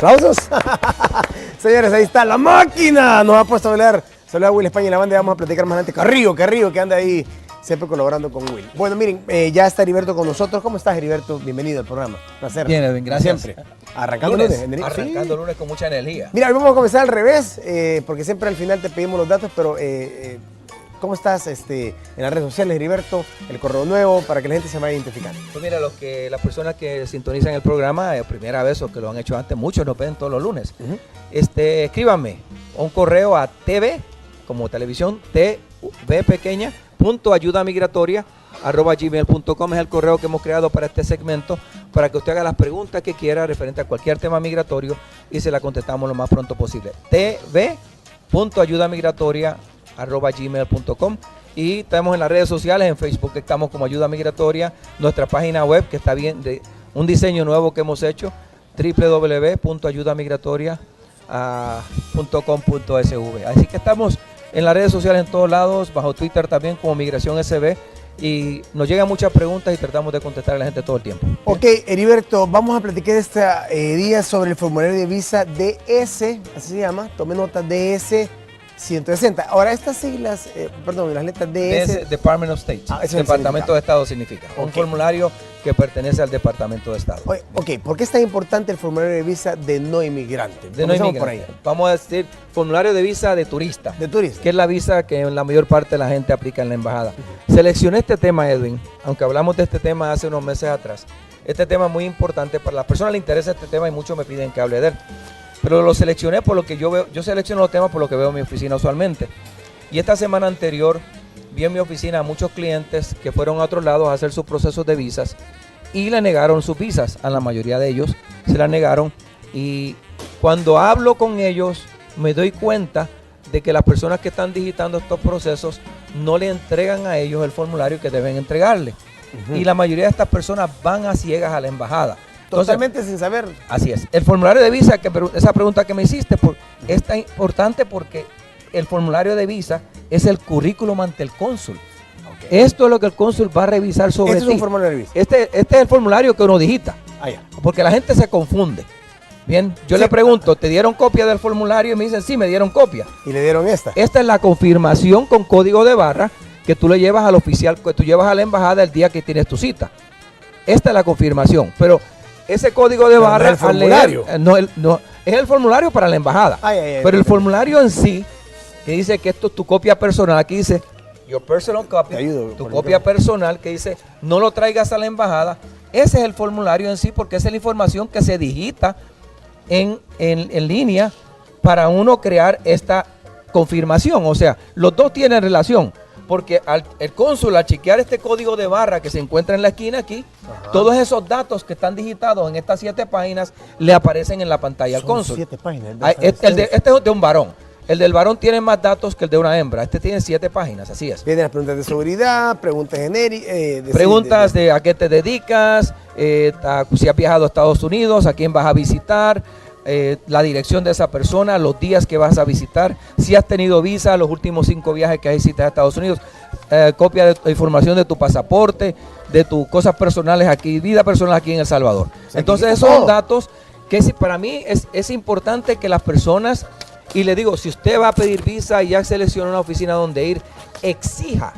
¡Aplausos! Señores, ahí está la máquina. Nos ha puesto a hablar. Saludos a Will España y la banda. Vamos a platicar más adelante. Carrillo, que anda ahí siempre colaborando con Will. Bueno, miren, ya está Heriberto con nosotros. ¿Cómo estás, Heriberto? Bienvenido al programa. Placer. Bien, Edwin, gracias. Siempre. Arrancando lunes. Arrancando lunes con mucha energía. Mira, hoy vamos a comenzar al revés, porque siempre al final te pedimos los datos, pero ¿cómo estás en las redes sociales, Heriberto? El correo nuevo, para que la gente se vaya identificando. Pues mira, las personas que sintonizan el programa, primera vez o que lo han hecho antes, muchos nos ven todos los lunes. Escríbanme un correo a tv, como televisión, tv pequeña, .ayudamigratoria@gmail.com es el correo que hemos creado para este segmento, para que usted haga las preguntas que quiera referente a cualquier tema migratorio y se la contestamos lo más pronto posible. tv.ayudamigratoria@gmail.com y estamos en las redes sociales, en Facebook estamos como Ayuda Migratoria, nuestra página web que está bien, de un diseño nuevo que hemos hecho, www.ayudamigratoria.com.sv. Así que estamos en las redes sociales en todos lados, bajo Twitter también como Migración SB, y nos llegan muchas preguntas y tratamos de contestar a la gente todo el tiempo. Ok, Heriberto, vamos a platicar este día sobre el formulario de visa DS, así se llama, tome nota, DS 160. Ahora, estas siglas, las letras DS... Department of State, Departamento de Estado significa. Okay. Un formulario que pertenece al Departamento de Estado. Ok, ¿por qué es tan importante el formulario de visa de no inmigrante? De no inmigrante. Por ahí. Vamos a decir, formulario de visa de turista. De turista. Que es la visa que la mayor parte de la gente aplica en la embajada. Seleccioné este tema, Edwin, aunque hablamos de este tema hace unos meses atrás. Este tema es muy importante, para las personas les interesa este tema y muchos me piden que hable de él. Pero lo seleccioné por lo que yo veo, yo selecciono los temas por lo que veo en mi oficina usualmente. Y esta semana anterior vi en mi oficina a muchos clientes que fueron a otros lados a hacer sus procesos de visas y le negaron sus visas. A la mayoría de ellos se la negaron. Y cuando hablo con ellos me doy cuenta de que las personas que están digitando estos procesos no le entregan a ellos el formulario que deben entregarle. Y la mayoría de estas personas van a ciegas a la embajada. Totalmente sin saber. Así es. El formulario de visa, esa pregunta que me hiciste, es tan importante porque el formulario de visa es el currículum ante el cónsul. Okay. Esto es lo que el cónsul va a revisar sobre ti. Este es un formulario de visa. Este es el formulario que uno digita. Porque la gente se confunde. Bien, yo le pregunto, ¿te dieron copia del formulario? Y me dicen, sí, me dieron copia. ¿Y le dieron esta? Esta es la confirmación con código de barra que tú le llevas al oficial, que tú llevas a la embajada el día que tienes tu cita. Esta es la confirmación, pero ese código de barra, no es el formulario. No, es el formulario para la embajada. Pero el formulario en sí, que dice que esto es tu copia personal, aquí dice your personal copy, tu copia personal, que dice no lo traigas a la embajada. Ese es el formulario en sí, porque esa es la información que se digita en línea para uno crear esta confirmación. O sea, los dos tienen relación. Porque el cónsul, al chequear este código de barra que se encuentra en la esquina aquí, todos esos datos que están digitados en estas 7 páginas le aparecen en la pantalla al cónsul. 7 páginas. Este es de un varón. El del varón tiene más datos que el de una hembra. Este tiene 7 páginas, así es. Vienen las preguntas de seguridad, preguntas genéricas. Preguntas de a qué te dedicas, si has viajado a Estados Unidos, a quién vas a visitar, la dirección de esa persona, los días que vas a visitar, si has tenido visa, los últimos 5 viajes que has visitado a Estados Unidos, copia de información de tu pasaporte, de tus cosas personales aquí, vida personal aquí en El Salvador. Entonces esos son datos que para mí es importante que las personas, y le digo, si usted va a pedir visa y ya selecciona una oficina donde ir, exija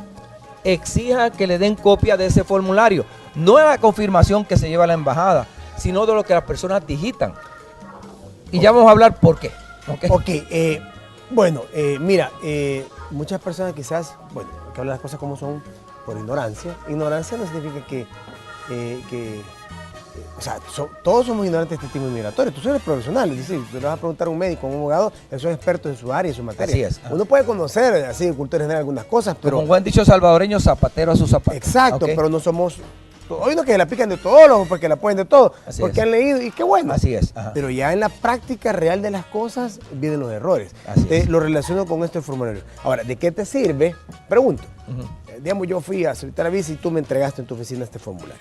que le den copia de ese formulario, no de la confirmación que se lleva a la embajada, sino de lo que las personas digitan. Y ya vamos a hablar por qué. Mira, muchas personas quizás, hay que hablar las cosas como son por ignorancia. Ignorancia no significa que todos somos ignorantes de este tipo migratorio. Tú eres profesional, es decir, tú le vas a preguntar a un médico, a un abogado, ellos son expertos en su área, en su materia. Así es. Uno puede conocer, así, en cultura general algunas cosas, pero... Como un buen dicho salvadoreño, zapatero a sus zapatos. Exacto, pero no somos... Hoy no que la pican de todos, porque la pueden de todo, porque han leído y qué bueno. Así es. Pero ya en la práctica real de las cosas vienen los errores. Lo relaciono con este formulario. Ahora, ¿de qué te sirve? Pregunto. Digamos, yo fui a solicitar la visa y tú me entregaste en tu oficina este formulario.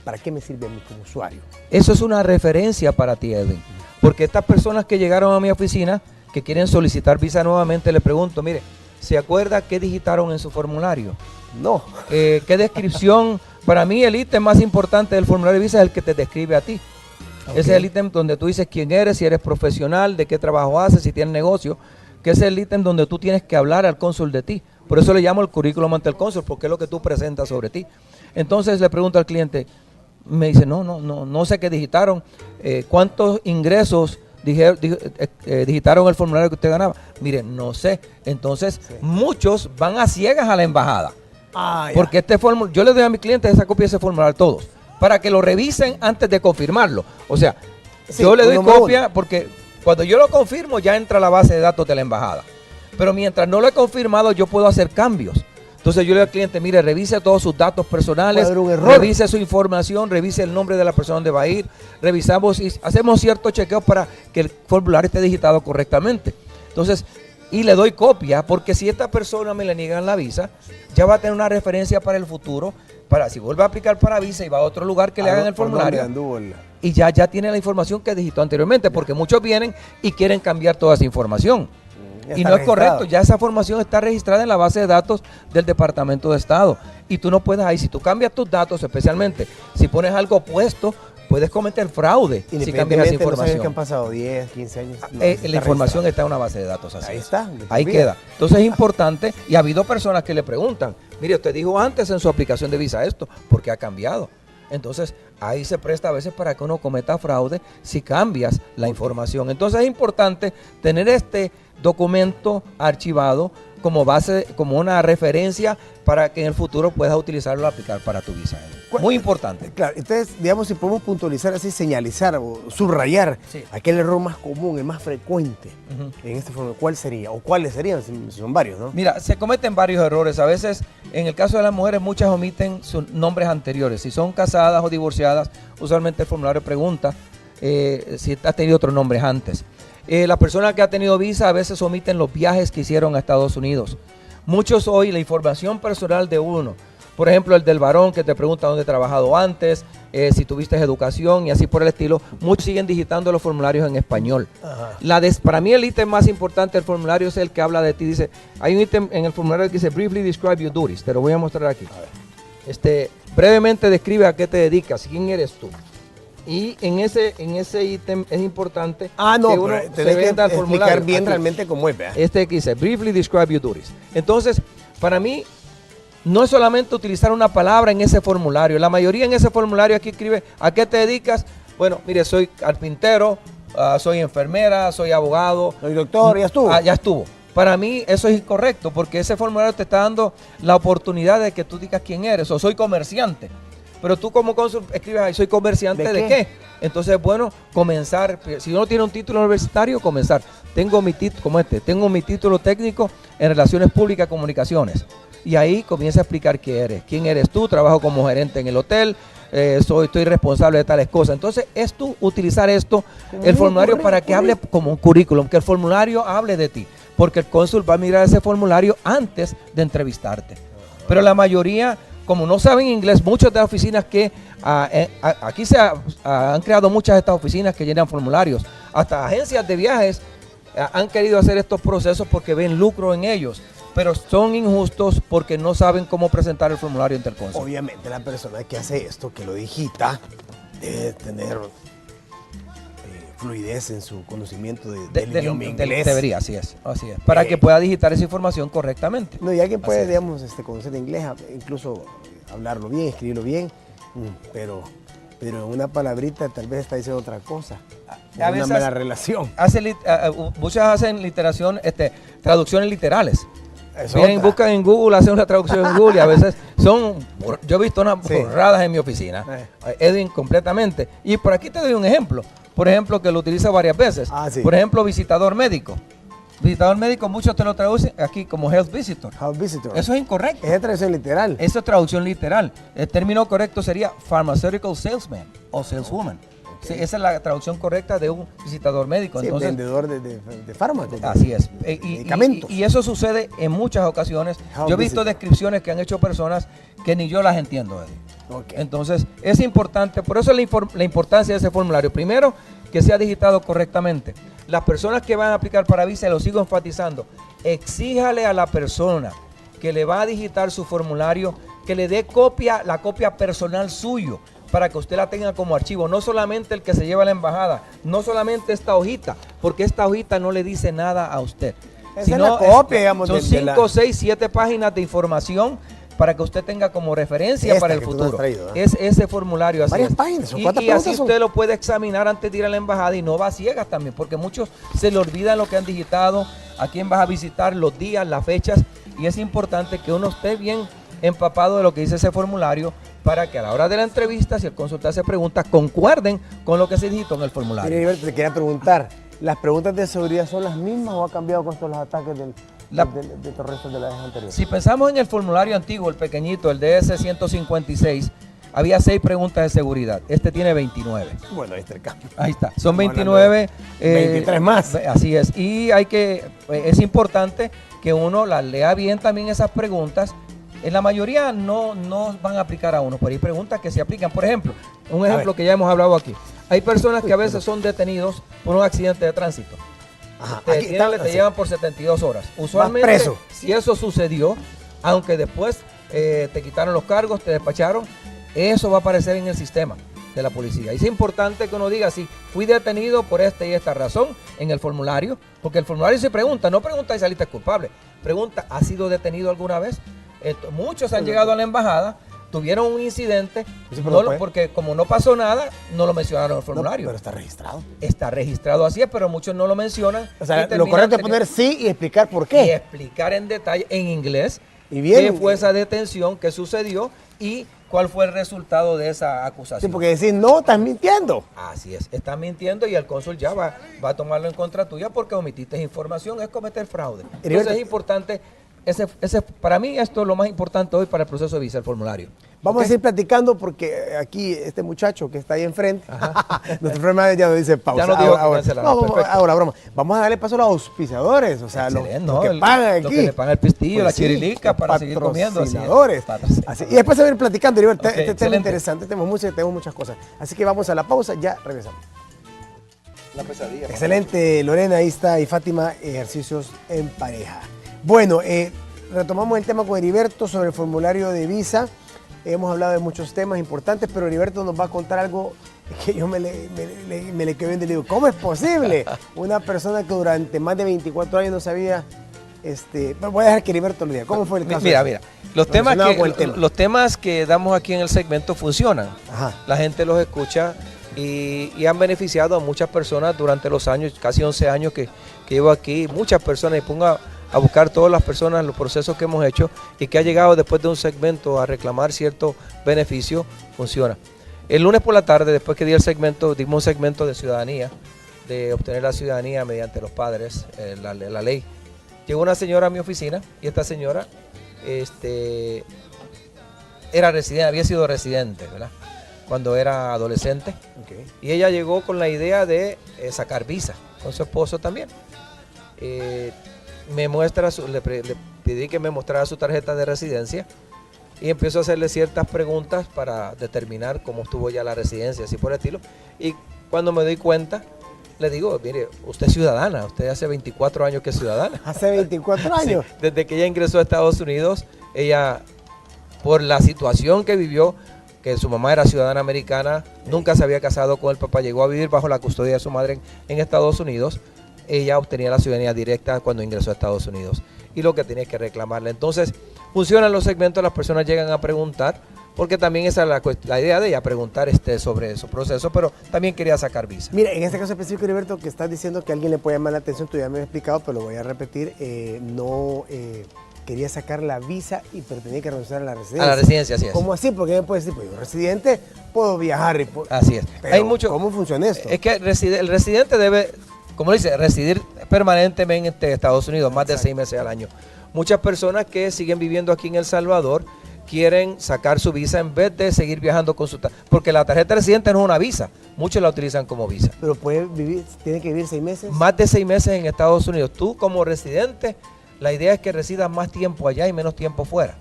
¿Para qué me sirve a mí como usuario? Eso es una referencia para ti, Edwin. Porque estas personas que llegaron a mi oficina, que quieren solicitar visa nuevamente, le pregunto, mire, ¿se acuerda qué digitaron en su formulario? No. ¿Qué descripción? Para mí el ítem más importante del formulario de visa es el que te describe a ti. Ese es el ítem donde tú dices quién eres, si eres profesional, de qué trabajo haces, si tienes negocio, que ese es el ítem donde tú tienes que hablar al cónsul de ti. Por eso le llamo el currículum ante el cónsul, porque es lo que tú presentas sobre ti. Entonces le pregunto al cliente, me dice, no sé qué digitaron, ¿cuántos ingresos digitaron el formulario que usted ganaba? Mire, no sé. Entonces, muchos van a ciegas a la embajada. Porque este formulario, yo le doy a mis clientes esa copia de ese formulario, todos, para que lo revisen antes de confirmarlo. O sea, yo le doy copia porque cuando yo lo confirmo ya entra a la base de datos de la embajada. Pero mientras no lo he confirmado, yo puedo hacer cambios. Entonces yo le digo al cliente, mire, revise todos sus datos personales, revise su información, revise el nombre de la persona donde va a ir, revisamos y hacemos ciertos chequeos para que el formulario esté digitado correctamente. Entonces, y le doy copia, porque si esta persona me le niegan la visa, ya va a tener una referencia para el futuro, para si vuelve a aplicar para visa y va a otro lugar que le hagan el formulario. Y ya tiene la información que digitó anteriormente, porque muchos vienen y quieren cambiar toda esa información. Y no es correcto, ya esa información está registrada en la base de datos del Departamento de Estado. Y tú no puedes ahí, si tú cambias tus datos, especialmente si pones algo opuesto, puedes cometer fraude si cambias esa información. No que han pasado 10, 15 años. La información está en una base de datos así. Ahí está. Ahí queda. Entonces es importante, y ha habido personas que le preguntan, mire, usted dijo antes en su aplicación de visa esto, ¿por qué ha cambiado? Entonces ahí se presta a veces para que uno cometa fraude si cambias la información. Entonces es importante tener este documento archivado como base, como una referencia para que en el futuro puedas utilizarlo a aplicar para tu visa. Muy importante. Claro, entonces, digamos, si podemos puntualizar así, señalizar o subrayar aquel error más común, el más frecuente en este formulario, ¿cuál sería? ¿O cuáles serían? Si son varios, ¿no? Mira, se cometen varios errores. A veces, en el caso de las mujeres, muchas omiten sus nombres anteriores. Si son casadas o divorciadas, usualmente el formulario pregunta si has tenido otros nombres antes. La persona que ha tenido visa a veces omiten los viajes que hicieron a Estados Unidos. Muchos hoy la información personal de uno, por ejemplo el del varón que te pregunta dónde he trabajado antes, si tuviste educación y así por el estilo, muchos siguen digitando los formularios en español. Para mí el ítem más importante del formulario es el que habla de ti. Dice, hay un ítem en el formulario que dice briefly describe your duties, te lo voy a mostrar aquí. Brevemente describe a qué te dedicas, quién eres tú. Y en ese ítem es importante que uno se venda al formulario. Explicar bien aquí, realmente cómo es, ¿verdad? Este que dice, briefly describe your duties. Entonces, para mí, no es solamente utilizar una palabra en ese formulario. La mayoría en ese formulario aquí escribe, ¿a qué te dedicas? Bueno, mire, soy carpintero, soy enfermera, soy abogado. Soy doctor, ya estuvo. Ya estuvo. Para mí eso es incorrecto, porque ese formulario te está dando la oportunidad de que tú digas quién eres, o soy comerciante. Pero tú como cónsul escribes ahí, soy comerciante ¿de qué? Entonces, bueno, comenzar, si uno tiene un título universitario, comenzar. Tengo mi título técnico en Relaciones Públicas y Comunicaciones. Y ahí comienza a explicar quién eres tú, trabajo como gerente en el hotel, estoy responsable de tales cosas. Entonces, es tú utilizar esto, el formulario, para que hable como un currículum, que el formulario hable de ti. Porque el cónsul va a mirar ese formulario antes de entrevistarte. Pero la mayoría, como no saben inglés, muchas de las oficinas que aquí han creado muchas de estas oficinas que llenan formularios, hasta agencias de viajes han querido hacer estos procesos porque ven lucro en ellos, pero son injustos porque no saben cómo presentar el formulario ante el cónsul. Obviamente la persona que hace esto, que lo digita, debe tener fluidez en su conocimiento del idioma inglés. Debería, así es. Para que pueda digitar esa información correctamente. No, y alguien puede, digamos, conocer inglés, incluso hablarlo bien, escribirlo bien, pero en una palabrita tal vez está diciendo otra cosa. A veces, una mala relación. Muchas hacen traducciones literales. Buscan en Google, hacen una traducción en Google y a veces yo he visto unas borradas en mi oficina, Edwin, completamente. Y por aquí te doy un ejemplo. Por ejemplo, que lo utiliza varias veces. Por ejemplo, visitador médico. Visitador médico, muchos te lo traducen aquí como health visitor. Eso es incorrecto. Es traducción literal. Eso es traducción literal. El término correcto sería pharmaceutical salesman o saleswoman. Sí, esa es la traducción correcta de un visitador médico. Sí, entonces, vendedor de fármacos. Así es. Medicamentos. Y eso sucede en muchas ocasiones. Yo he visto descripciones que han hecho personas que ni yo las entiendo. Entonces, es importante, por eso la importancia de ese formulario. Primero, que sea digitado correctamente. Las personas que van a aplicar para visa, lo sigo enfatizando, exíjale a la persona que le va a digitar su formulario que le dé la copia personal suyo. para que usted la tenga como archivo, no solamente el que se lleva a la embajada, no solamente esta hojita, porque esta hojita no le dice nada a usted. Esa es la copia, digamos, son 5, 6, 7 páginas de información para que usted tenga como referencia para el futuro. Traído, Es ese formulario, así varias es. páginas, son Y 4 así preguntas, usted lo puede examinar antes de ir a la embajada y no va a ciegas también, porque muchos se le olvidan lo que han digitado, a quién vas a visitar, los días, las fechas, y es importante que uno esté bien empapado de lo que dice ese formulario para que a la hora de la entrevista, si el cónsul te hace preguntas, concuerden con lo que se digitó en el formulario. Mire, Heriberto, te quería preguntar, ¿las preguntas de seguridad son las mismas o ha cambiado con estos los ataques de terroristas de la vez anterior? Si pensamos en el formulario antiguo, el pequeñito, el DS-156, había 6 preguntas de seguridad. Este tiene 29. Bueno, ahí está el cambio. Ahí está, son 29. 23 más. Así es. Y es importante que uno las lea bien también esas preguntas. En la mayoría no van a aplicar a uno, pero hay preguntas que se aplican. Por ejemplo, un ejemplo que ya hemos hablado aquí. Hay personas que a veces son detenidos por un accidente de tránsito. Ajá, Te llevan por 72 horas. Usualmente, preso. si eso sucedió, aunque después te quitaron los cargos, te despacharon, eso va a aparecer en el sistema de la policía. Y es importante que uno diga, sí, fui detenido por esta y esta razón en el formulario, porque el formulario se pregunta, no pregunta si saliste culpable, pregunta, ¿has sido detenido alguna vez? Muchos han llegado a la embajada, tuvieron un incidente, porque como no pasó nada, no lo mencionaron en el formulario. No, pero está registrado. Está registrado así, pero muchos no lo mencionan. O sea, lo correcto es poner sí y explicar por qué. Y explicar en detalle, en inglés, y bien, qué fue esa detención, qué sucedió y cuál fue el resultado de esa acusación. Sí, porque decir no, estás mintiendo. Así es, estás mintiendo y el cónsul ya va a tomarlo en contra tuya porque omitiste información, es cometer fraude. Entonces es importante. Para mí esto es lo más importante hoy para el proceso de visa, el formulario. Vamos a seguir platicando porque aquí este muchacho que está ahí enfrente, nuestro problema ya nos dice pausa. Ya nos dijo ahora, broma. Vamos a darle paso a los auspiciadores, o sea, los que pagan aquí. Los que le pagan el pistillo, la chirilica para seguir comiendo. Así, y después se va a ir platicando, Heriberto, este tema es interesante, tenemos muchas cosas. Así que vamos a la pausa, ya regresamos. La pesadilla. Excelente, Lorena, ahí está, y Fátima, ejercicios en pareja. Bueno, retomamos el tema con Heriberto sobre el formulario de visa. Hemos hablado de muchos temas importantes, pero Heriberto nos va a contar algo que yo me le quedé viendo y le digo, ¿cómo es posible? Una persona que durante más de 24 años no sabía, voy a dejar que Heriberto lo diga. ¿Cómo fue el caso? Mira, los temas que damos aquí en el segmento funcionan. Ajá. La gente los escucha y han beneficiado a muchas personas durante los años, casi 11 años que llevo aquí, muchas personas, y ponga a buscar todas las personas, los procesos que hemos hecho y que ha llegado después de un segmento a reclamar cierto beneficio, funciona. El lunes por la tarde, después que di el segmento, dimos un segmento de ciudadanía, de obtener la ciudadanía mediante los padres, la ley. Llegó una señora a mi oficina y esta señora era residente, había sido residente, ¿verdad? Cuando era adolescente. Okay. Y ella llegó con la idea de sacar visa, con su esposo también. Le pedí que me mostrara su tarjeta de residencia y empiezo a hacerle ciertas preguntas para determinar cómo estuvo ya la residencia, así por el estilo. Y cuando me doy cuenta, le digo, mire, usted es ciudadana, usted hace 24 años que es ciudadana. ¿Hace 24 años? Sí, desde que ella ingresó a Estados Unidos, ella, por la situación que vivió, que su mamá era ciudadana americana, nunca se había casado con el papá, llegó a vivir bajo la custodia de su madre en Estados Unidos. Ella obtenía la ciudadanía directa cuando ingresó a Estados Unidos y lo que tenía que reclamarle. Entonces, funcionan los segmentos, las personas llegan a preguntar, porque también esa es la idea de ella, preguntar sobre su proceso, pero también quería sacar visa. Mira, en este caso específico, Heriberto, que estás diciendo que alguien le puede llamar la atención, tú ya me has explicado, pero lo voy a repetir, quería sacar la visa pero tenía que renunciar a la residencia. A la residencia, así es. ¿Cómo así? Porque me puede decir, pues yo residente puedo viajar. Así es. Pero, ¿cómo funciona esto? Es que el residente debe, como dice, residir permanentemente en Estados Unidos, más de 6 meses al año. Muchas personas que siguen viviendo aquí en El Salvador quieren sacar su visa en vez de seguir viajando con su porque la tarjeta de residente no es una visa, muchos la utilizan como visa. Pero tiene que vivir 6 meses. Más de 6 meses en Estados Unidos. Tú como residente, la idea es que residas más tiempo allá y menos tiempo fuera.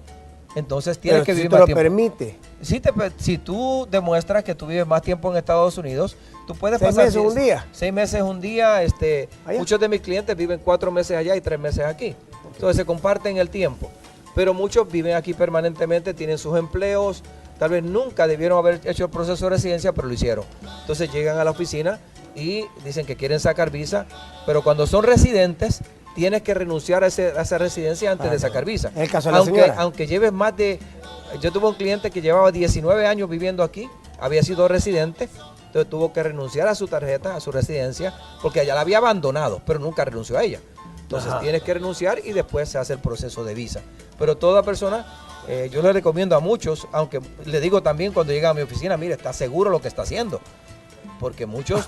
Entonces tienes que vivir más tiempo. Pero si te lo permite. Si tú demuestras que tú vives más tiempo en Estados Unidos, tú puedes 6 pasar meses un día. 6 meses un día. Muchos de mis clientes viven 4 meses allá y 3 meses aquí. Entonces se comparten el tiempo. Pero muchos viven aquí permanentemente, tienen sus empleos, tal vez nunca debieron haber hecho el proceso de residencia, pero lo hicieron. Entonces llegan a la oficina y dicen que quieren sacar visa, pero cuando son residentes, tienes que renunciar a esa residencia antes de sacar visa. En el caso de la señora. Aunque lleves más de... Yo tuve un cliente que llevaba 19 años viviendo aquí, había sido residente, entonces tuvo que renunciar a su tarjeta, a su residencia, porque ella la había abandonado, pero nunca renunció a ella. Entonces tienes que renunciar y después se hace el proceso de visa. Pero toda persona, yo le recomiendo a muchos, aunque le digo también cuando llega a mi oficina, mire, está seguro lo que está haciendo. Porque muchos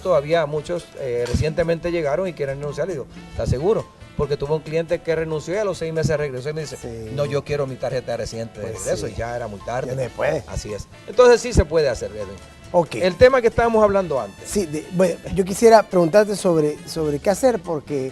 recientemente llegaron y quieren renunciar. Le digo, ¿está seguro? Porque tuve un cliente que renunció y a los 6 meses regresó y me dice, no, yo quiero mi tarjeta de residente de regreso, y ya era muy tarde. Ya no se puede. Así es. Entonces sí se puede hacer, Edwin. Okay. El tema que estábamos hablando antes. Sí, bueno, yo quisiera preguntarte sobre qué hacer, porque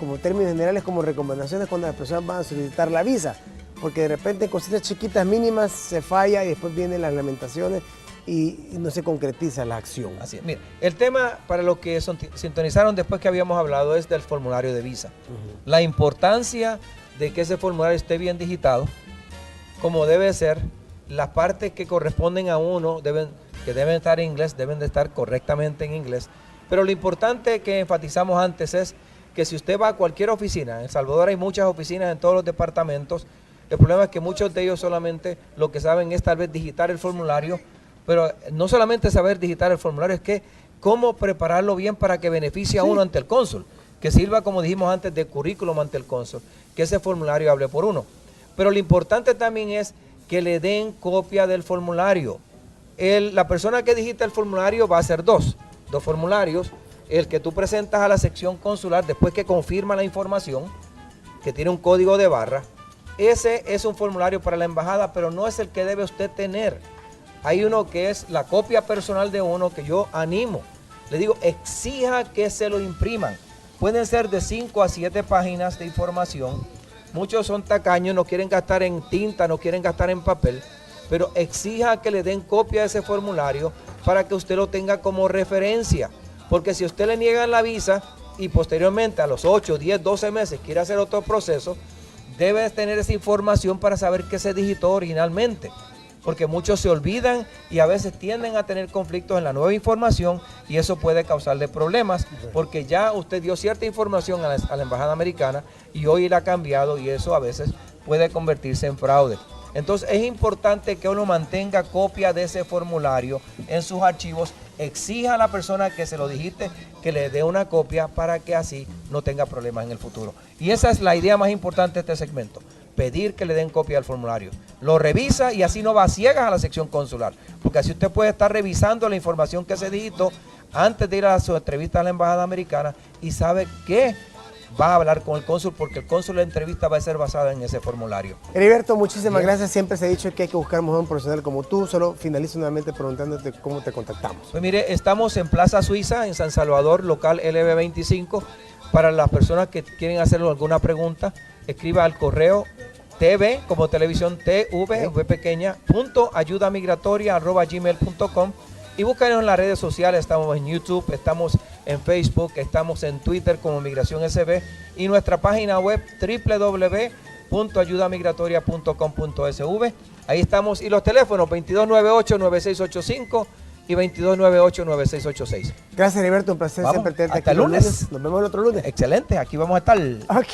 como términos generales, como recomendaciones cuando las personas van a solicitar la visa, porque de repente cositas chiquitas mínimas se falla y después vienen las lamentaciones y no se concretiza la acción. Así es. Mira, el tema para los que sintonizaron después que habíamos hablado es del formulario de visa. La importancia de que ese formulario esté bien digitado, como debe ser, las partes que corresponden a uno que deben estar en inglés, deben de estar correctamente en inglés. Pero lo importante que enfatizamos antes es que si usted va a cualquier oficina, en El Salvador hay muchas oficinas en todos los departamentos, el problema es que muchos de ellos solamente lo que saben es tal vez digitar el formulario, pero no solamente saber digitar el formulario, es que cómo prepararlo bien para que beneficie a uno ante el cónsul, que sirva, como dijimos antes, de currículum ante el cónsul, que ese formulario hable por uno. Pero lo importante también es que le den copia del formulario. La persona que digita el formulario va a hacer dos formularios. El que tú presentas a la sección consular después que confirma la información, que tiene un código de barra. Ese es un formulario para la embajada, pero no es el que debe usted tener. Hay uno que es la copia personal de uno, que yo animo. Le digo, exija que se lo impriman. Pueden ser de 5 a 7 páginas de información. Muchos son tacaños, no quieren gastar en tinta, no quieren gastar en papel, pero exija que le den copia de ese formulario para que usted lo tenga como referencia. Porque si usted le niegan la visa y posteriormente a los 8, 10, 12 meses quiere hacer otro proceso, debe tener esa información para saber qué se digitó originalmente. Porque muchos se olvidan y a veces tienden a tener conflictos en la nueva información y eso puede causarle problemas porque ya usted dio cierta información a la embajada americana y hoy la ha cambiado y eso a veces puede convertirse en fraude. Entonces es importante que uno mantenga copia de ese formulario en sus archivos, exija a la persona que se lo digite que le dé una copia para que así no tenga problemas en el futuro. Y esa es la idea más importante de este segmento. Pedir que le den copia del formulario. Lo revisa y así no va a ciegas a la sección consular. Porque así usted puede estar revisando la información que se digitó antes de ir a su entrevista a la embajada americana y sabe que va a hablar con el cónsul porque el cónsul de la entrevista va a ser basada en ese formulario. Heriberto, muchísimas gracias. Siempre se ha dicho que hay que buscar mejor un profesional como tú. Solo finalizo nuevamente preguntándote cómo te contactamos. Pues mire, estamos en Plaza Suiza, en San Salvador, local LB25. Para las personas que quieren hacerle alguna pregunta, escriba al correo TV, como televisión, TV, V pequeña, .ayudamigratoria@gmail.com y búscanos en las redes sociales. Estamos en YouTube, estamos en Facebook, estamos en Twitter como Migración SB y nuestra página web www.ayudamigratoria.com.sv. Ahí estamos y los teléfonos 2298-9685 y 2298-9686. Gracias, Heriberto, un placer siempre tenerte aquí. Hasta el lunes. Nos vemos el otro lunes. Excelente, aquí vamos a estar. Ok.